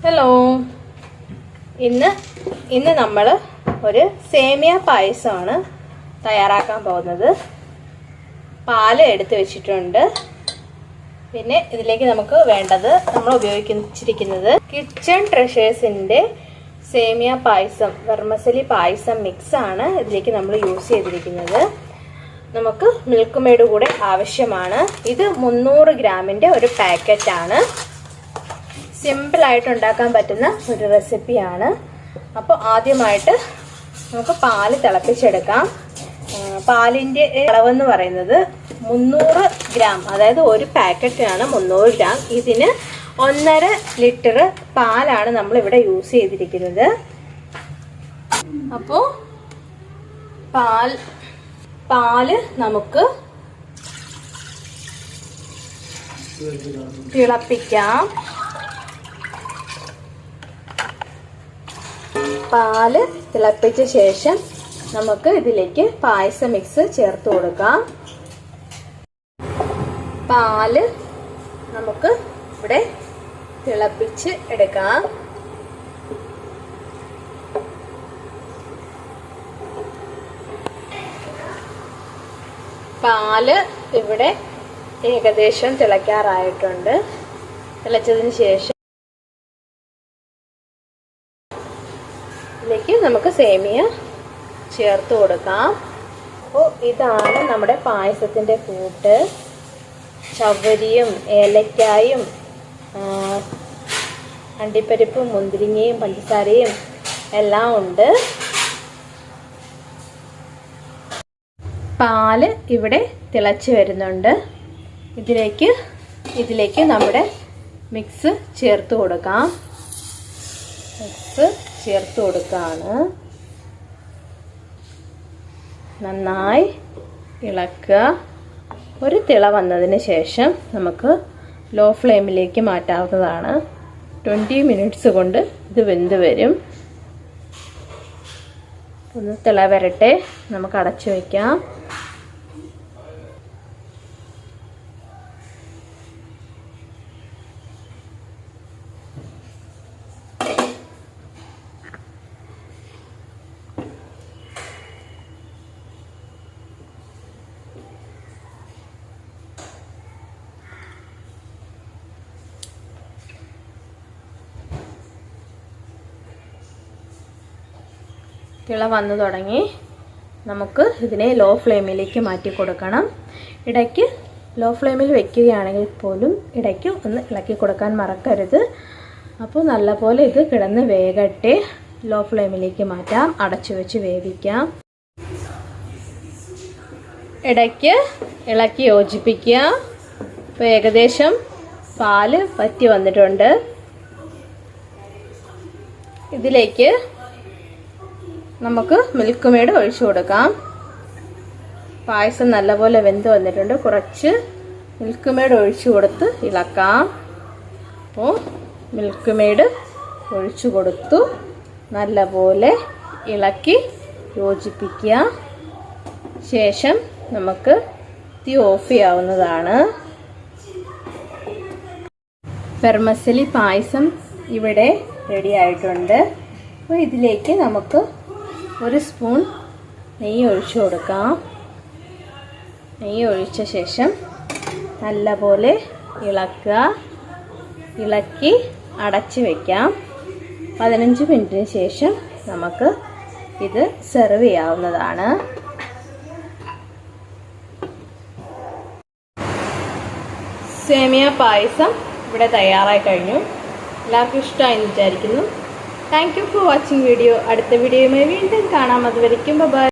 Hello, ഇന്ന് നമ്മൾ ഒരു സേമിയ പായസമാണ് തയ്യാറാക്കാൻ പോകുന്നത്. പാല് എടുത്ത് വെച്ചിട്ടുണ്ട്. പിന്നെ ഇതിലേക്ക് നമുക്ക് വേണ്ടത് നമ്മൾ ഉപയോഗിച്ചിരിക്കുന്നത് കിച്ചൺ ട്രഷേഴ്സിൻ്റെ സേമിയ പായസം, വെർമസലി പായസം മിക്സ് ആണ് ഇതിലേക്ക് നമ്മൾ യൂസ് ചെയ്തിരിക്കുന്നത്. നമുക്ക് മിൽക്ക് മെയ്ഡ് കൂടെ ആവശ്യമാണ്. ഇത് 300 ഗ്രാമിൻ്റെ ഒരു പാക്കറ്റാണ്. സിമ്പിളായിട്ട് ഉണ്ടാക്കാൻ പറ്റുന്ന ഒരു റെസിപ്പിയാണ്. അപ്പോൾ ആദ്യമായിട്ട് നമുക്ക് പാല് തിളപ്പിച്ചെടുക്കാം. പാലിൻ്റെ അളവെന്ന് പറയുന്നത് 300 ഗ്രാം, അതായത് ഒരു പാക്കറ്റാണ് 300 ഗ്രാം. ഇതിന് 1.5 ലിറ്റർ പാലാണ് നമ്മളിവിടെ യൂസ് ചെയ്തിരിക്കുന്നത്. അപ്പോൾ പാല് നമുക്ക് തിളപ്പിക്കാം. പാല് തിളപ്പിച്ച ശേഷം നമുക്ക് ഇതിലേക്ക് പായസ മിക്സ് ചേർത്ത് കൊടുക്കാം. പാല് നമുക്ക് ഇവിടെ തിളപ്പിച്ച് എടുക്കാം. പാല് ഇവിടെ ഏകദേശം തിളയ്ക്കാറായിട്ടുണ്ട്. തിളച്ചതിന് ശേഷം ഇതിലേക്ക് നമുക്ക് സേമിയ ചേർത്ത് കൊടുക്കാം. അപ്പോൾ ഇതാണ് നമ്മുടെ പായസത്തിൻ്റെ കൂട്ട്. ചവ്വരിയും ഏലക്കായും അണ്ടിപ്പരിപ്പും മുന്തിരിങ്ങയും പഞ്ചസാരയും എല്ലാം ഉണ്ട്. പാല് ഇവിടെ തിളച്ച് വരുന്നുണ്ട്. ഇതിലേക്ക് നമ്മുടെ മിക്സ് ചേർത്ത് കൊടുക്കാം. മിക്സ് ചേർത്ത് കൊടുക്കുകയാണ്. നന്നായി ഇളക്കുക. ഒരു തിള വന്നതിന് ശേഷം നമുക്ക് ലോ ഫ്ലെയിമിലേക്ക് മാറ്റാവുന്നതാണ്. 20 മിനിറ്റ്സ് കൊണ്ട് ഇത് വെന്ത് വരും. ഒന്ന് തിള വരട്ടെ, നമുക്ക് അടച്ചു വയ്ക്കാം. തിള വന്നു തുടങ്ങി. നമുക്ക് ഇതിനെ ലോ ഫ്ലെയിമിലേക്ക് മാറ്റി കൊടുക്കണം. ഇടയ്ക്ക് ലോ ഫ്ലെയിമിൽ വെക്കുകയാണെങ്കിൽ പോലും ഇടയ്ക്ക് ഒന്ന് ഇളക്കി കൊടുക്കാൻ മറക്കരുത്. അപ്പോൾ നല്ലപോലെ ഇത് കിടന്ന് വേകട്ടെ. ലോ ഫ്ലെയിമിലേക്ക് മാറ്റാം. അടച്ചു വെച്ച് വേവിക്കാം. ഇടയ്ക്ക് ഇളക്കി യോജിപ്പിക്കുക. ഇപ്പോൾ ഏകദേശം പാല് വറ്റി വന്നിട്ടുണ്ട്. ഇതിലേക്ക് നമുക്ക് മിൽക്ക് മെയ്ഡ് ഒഴിച്ചു കൊടുക്കാം. പായസം നല്ലപോലെ വെന്ത് വന്നിട്ടുണ്ട്. കുറച്ച് മിൽക്ക് മെയ്ഡ് ഒഴിച്ചു കൊടുത്ത് ഇളക്കാം. അപ്പോൾ മിൽക്ക് മെയ്ഡ് ഒഴിച്ചു കൊടുത്തു. നല്ലപോലെ ഇളക്കി യോജിപ്പിക്കുക. ശേഷം നമുക്ക് തീ ഓഫ് ചെയ്യാവുന്നതാണ്. വെർമസലി പായസം ഇവിടെ റെഡി ആയിട്ടുണ്ട്. അപ്പോൾ ഇതിലേക്ക് നമുക്ക് 1 സ്പൂൺ നെയ്യ് ഒഴിച്ചു കൊടുക്കാം. നെയ്യ് ഒഴിച്ച ശേഷം നല്ലപോലെ ഇളക്കുക. ഇളക്കി അടച്ച് വയ്ക്കാം. 15 മിനിറ്റിന് ശേഷം നമുക്ക് ഇത് സെർവ് ചെയ്യാവുന്നതാണ്. സേമിയ പായസം ഇവിടെ തയ്യാറായി കഴിഞ്ഞു. എല്ലാവർക്കും ഇഷ്ടമായെന്ന് വിചാരിക്കുന്നു. Thank you for watching video. അടുത്ത വീഡിയോയുമായി വീണ്ടും കാണാം. അതുവരയ്ക്കും ബൈ.